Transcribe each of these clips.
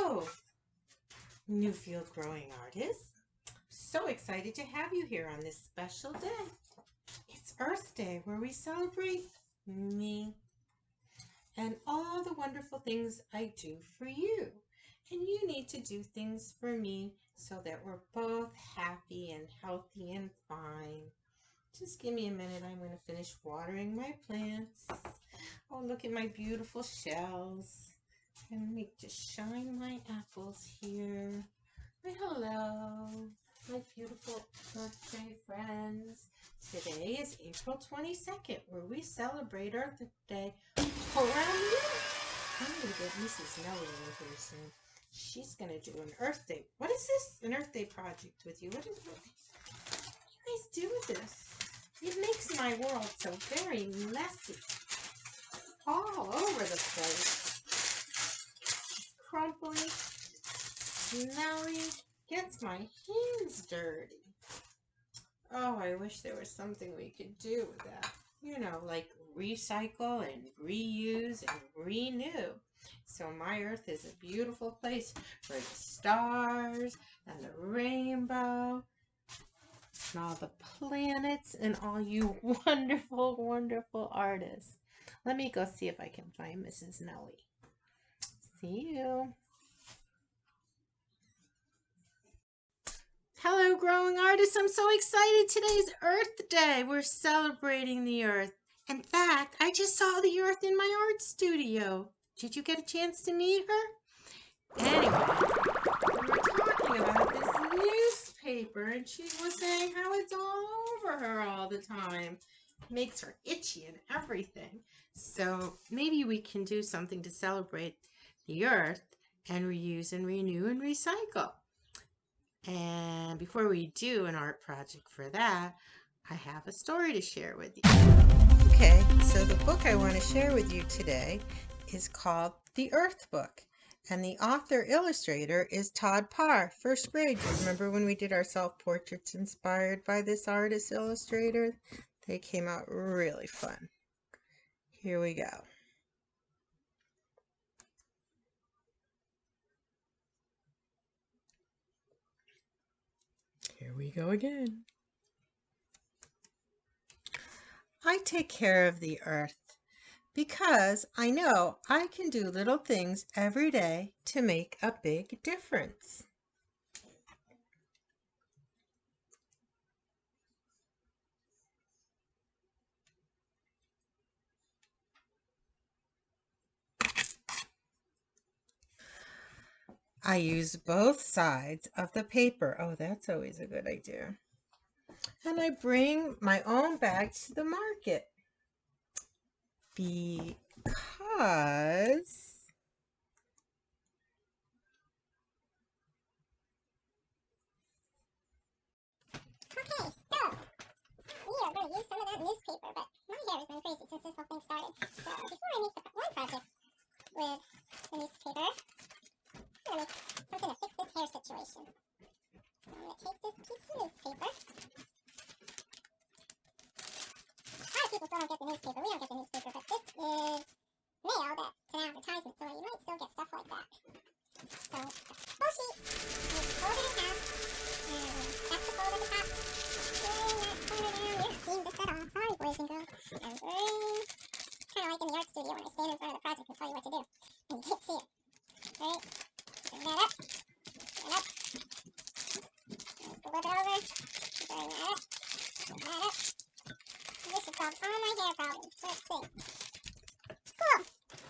Hello, Newfield Growing Artists. So excited to have you here on this special day. It's Earth Day where we celebrate me and all the wonderful things I do for you. And you need to do things for me so that we're both happy and healthy and fine. Just give me a minute. I'm going to finish watering my plants. Oh, look at my beautiful shells. And let me just shine my apples here. Hello, my beautiful birthday friends. Today is April 22nd, where we celebrate Earth Day around the earth. I'm going to get Mrs. Nellie in here soon. She's going to do an Earth Day. What is this? An Earth Day project with you. What do you guys do with this? It makes my world so very messy. All over the place. Crumply, smelly, gets my hands dirty. Oh, I wish there was something we could do with that. You know, like recycle and reuse and renew. So my earth is a beautiful place for the stars and the rainbow and all the planets and all you wonderful, wonderful artists. Let me go see if I can find Mrs. Nellie. See you. Hello, growing artists. I'm so excited. Today's Earth Day. We're celebrating the Earth. In fact, I just saw the Earth in my art studio. Did you get a chance to meet her? Anyway, we were talking about this newspaper, and she was saying how it's all over her all the time. Makes her itchy and everything. So maybe we can do something to celebrate the Earth and reuse and renew and recycle. And before we do an art project for that, I have a story to share with you. Okay, so the book I want to share with you today is called The Earth Book. And the author illustrator is Todd Parr, first grade. Do you remember when we did our self-portraits inspired by this artist illustrator? They came out really fun. Here we go. Here we go again. I take care of the earth because I know I can do little things every day to make a big difference. I use both sides of the paper. Oh, that's always a good idea. And I bring my own bag to the market because Okay, so we are going to use some of that newspaper, but my hair has been crazy since this whole thing started. So before I make the one project with the newspaper, I'm going to make something to fix this hair situation. So I'm going to take this piece of newspaper. A lot of people still don't get the newspaper. We don't get the newspaper, but this is mail that's an advertisement, so you might still get stuff like that. So, full sheet, you fold it in half, and that's the fold at the top. Bring that corner down. You're not seeing this at all. Sorry, boys and girls. And bring, kind of like in the art studio when I stand in front of the project and tell you what to do. And you can't see it. Right? Bring that up. And up. And flip it over. Bring that up. Bring that up. This is called All My Hair Problems. Let's see. Cool.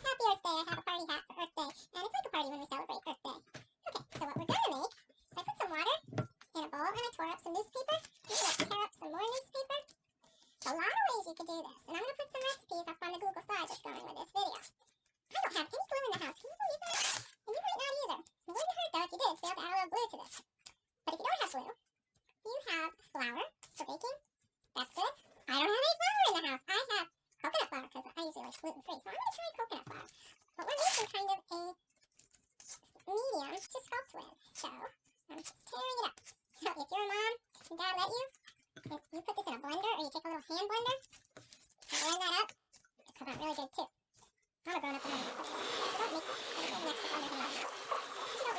Happy Earth Day. I have a party hat for Earth Day. And it's like a party when we celebrate Earth Day. Okay, so what we're going to make is I put some water in a bowl and I tore up some newspaper. I'm going to tear up some more newspaper. A lot of ways you could do this. And I'm going to put some recipes up on the Google Slides that's going with this video. I don't have any glue in the house. Can you believe that? And you might not either. It wouldn't hurt though if you did, so you have to add a little glue to this. But if you don't have glue, you have flour for baking. That's good. I don't have any flour in the house. I have coconut flour because I usually like gluten-free. So I'm going to try coconut flour. But we're making kind of a medium to sculpt with. So I'm just tearing it up. So if your mom and dad let you, if you put this in a blender or you take a little hand blender and blend that up, it'll come out really good too. I'm a grown-up woman. So don't make anything next to blender hand. If you don't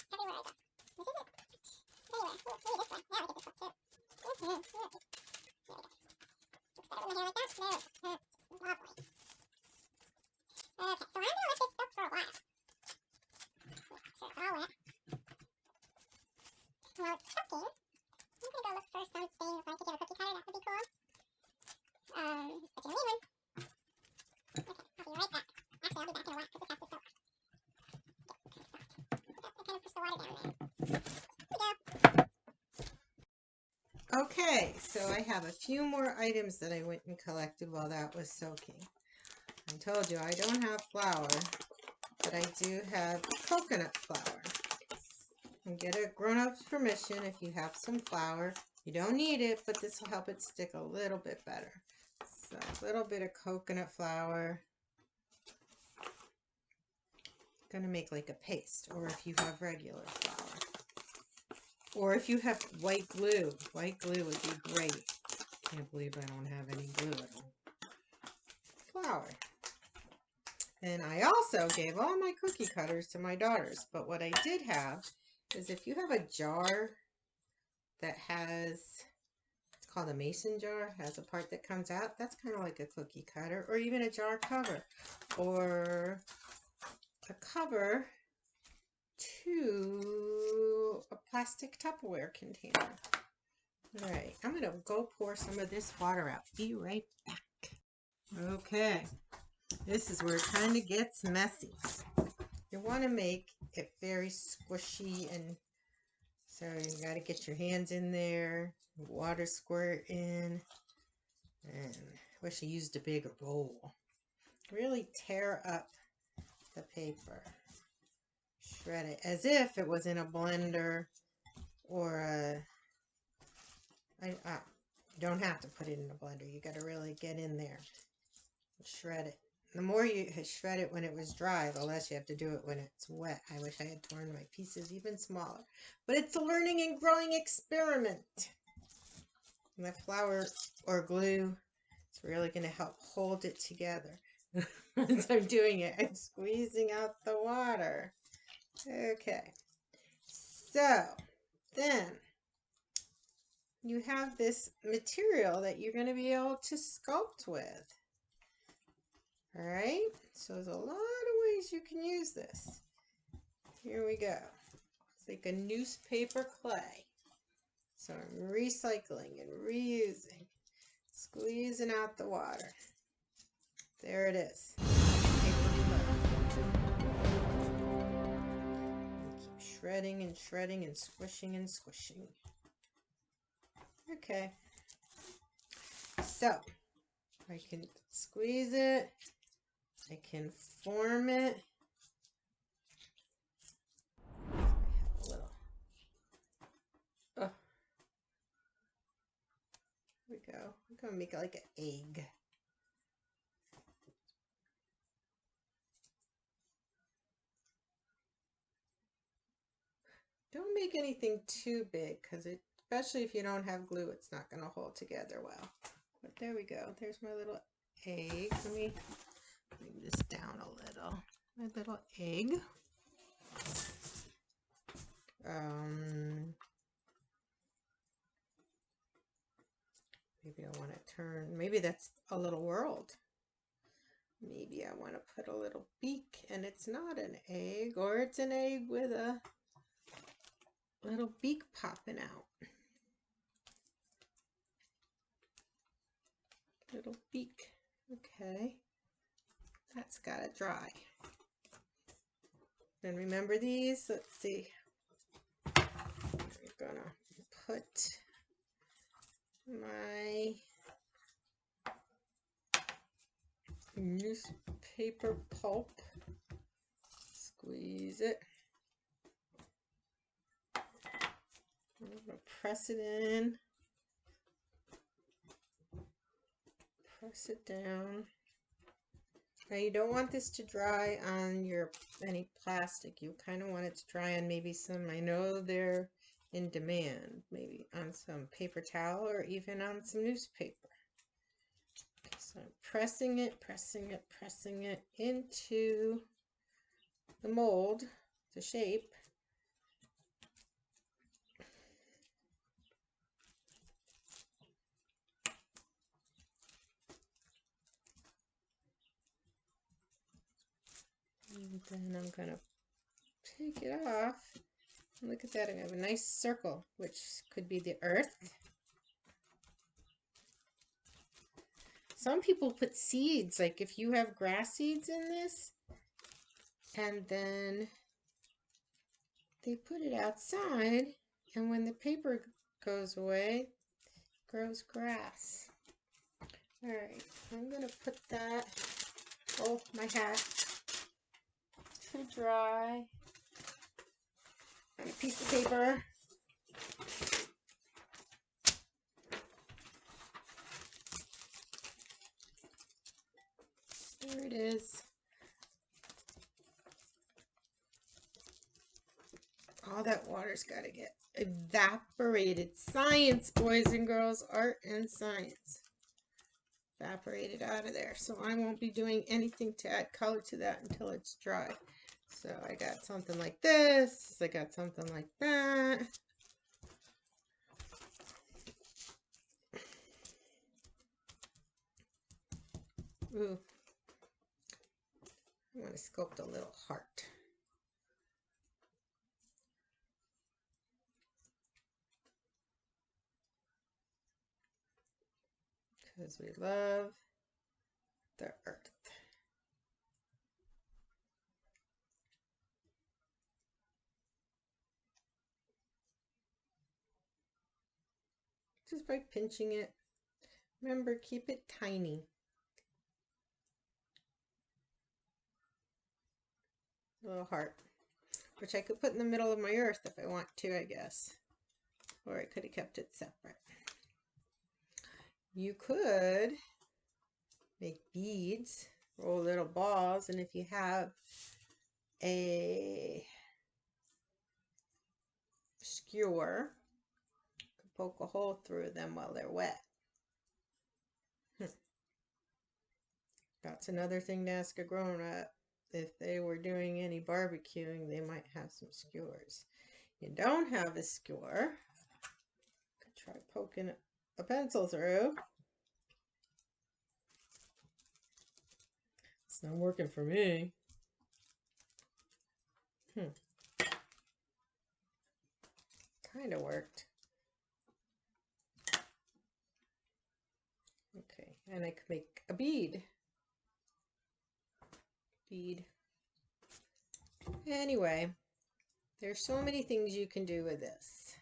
everywhere I go. This is it. Everywhere. Ooh, maybe this way. Now we get this one too. There we go. Looks better when the hair like that. There we go. Lovely. Okay, so I'm gonna let this soak for a while. Make sure it's all wet. While it's soaking, I'm gonna go look for some things. If I could get a cookie cutter, that would be cool. But you need one. Okay, I'll be right back. Actually, I'll be back in a while because this has to soak. I kind of push the water down there. Here we go. Okay, so I have a few more items that I went and collected while that was soaking. I told you I don't have flour, but I do have coconut flour. And get a grown-up's permission if you have some flour. You don't need it, but this will help it stick a little bit better. So a little bit of coconut flour. Gonna make like a paste, or if you have regular flour. Or if you have white glue would be great. Can't believe I don't have any glue at home. Flour. And I also gave all my cookie cutters to my daughters. But what I did have is if you have a jar that has, it's called a mason jar, has a part that comes out, that's kind of like a cookie cutter, or even a jar cover, or a cover to a plastic Tupperware container. All right, I'm gonna go pour some of this water out. Be right back. Okay, this is where it kind of gets messy. You want to make it very squishy, and so you got to get your hands in there, water squirt in, and I wish I used a bigger bowl. Really tear up the paper. Shred it as if it was in a blender or a, you don't have to put it in a blender. You got to really get in there and shred it. The more you shred it when it was dry, the less you have to do it when it's wet. I wish I had torn my pieces even smaller. But it's a learning and growing experiment. And that flour or glue is really going to help hold it together. As I'm doing it, I'm squeezing out the water. Okay. So, then you have this material that you're going to be able to sculpt with. All right, so there's a lot of ways you can use this. Here we go. It's like a newspaper clay. So I'm recycling and reusing, squeezing out the water. There it is. Keep shredding and shredding and squishing and squishing. Okay. So I can squeeze it. I can form it. I have a little. Oh. Here we go. I'm going to make it like an egg. Don't make anything too big because especially if you don't have glue, it's not going to hold together well. But there we go. There's my little egg. Let me bring this down a little. My little egg. Maybe I want to turn, maybe that's a little world. Maybe I want to put a little beak and it's not an egg, or it's an egg with a little beak popping out. Little beak. Okay. That's got to dry. And remember these? Let's see. I'm going to put my newspaper pulp, squeeze it. I'm going to press it in, press it down. Now you don't want this to dry on any plastic. You kind of want it to dry on maybe some, I know they're in demand, maybe on some paper towel or even on some newspaper. Okay, so I'm pressing it into the mold, the shape, And then I'm going to take it off. Look at that, I have a nice circle, which could be the earth. Some people put seeds, like if you have grass seeds in this, and then they put it outside, and when the paper goes away, it grows grass. Alright, I'm going to put that, my hat, to dry on a piece of paper. There it is. All that water's got to get evaporated. Science, boys and girls, art and science. Evaporated out of there. So I won't be doing anything to add color to that until it's dry. So I got something like this. I got something like that. Ooh. I want to sculpt a little heart. Because we love the earth. Just by pinching it. Remember, keep it tiny. A little heart. Which I could put in the middle of my earth if I want to, I guess. Or I could have kept it separate. You could make beads, roll little balls, and if you have a skewer, you can poke a hole through them while they're wet. That's another thing to ask a grown-up. If they were doing any barbecuing, they might have some skewers. You don't have a skewer, could try poking a pencil through. It's not working for me. Kind of worked. Okay, and I could make a bead. Anyway, there's so many things you can do with this,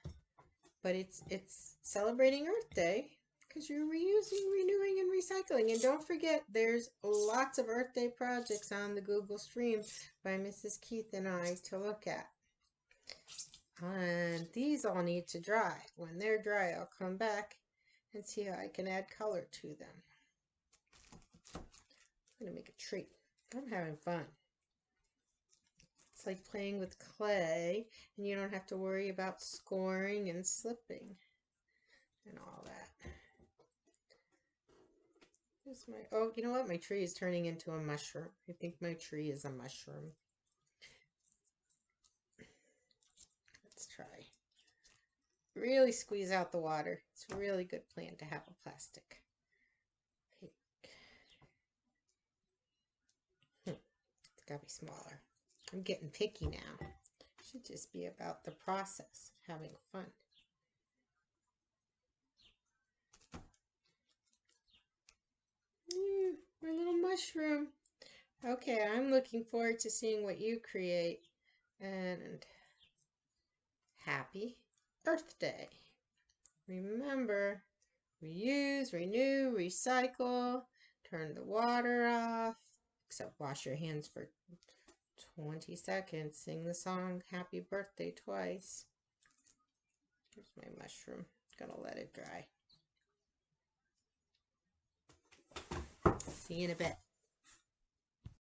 but it's celebrating Earth Day because you're reusing, renewing, and recycling. And don't forget, there's lots of Earth Day projects on the Google Stream by Mrs. Keith and I to look at. And these all need to dry. When they're dry, I'll come back and see how I can add color to them. I'm going to make a tree. I'm having fun. It's like playing with clay, and you don't have to worry about scoring and slipping and all that. Here's my, oh, you know what? My tree is turning into a mushroom. I think my tree is a mushroom. Let's try. Really squeeze out the water. It's a really good plan to have a plastic. It's got to be smaller. I'm getting picky now. It should just be about the process, having fun. My little mushroom. Okay, I'm looking forward to seeing what you create. And happy Earth Day. Remember, reuse, renew, recycle, turn the water off, except wash your hands for 20 seconds. Sing the song Happy Birthday twice. Here's my mushroom. Gonna let it dry. See you in a bit.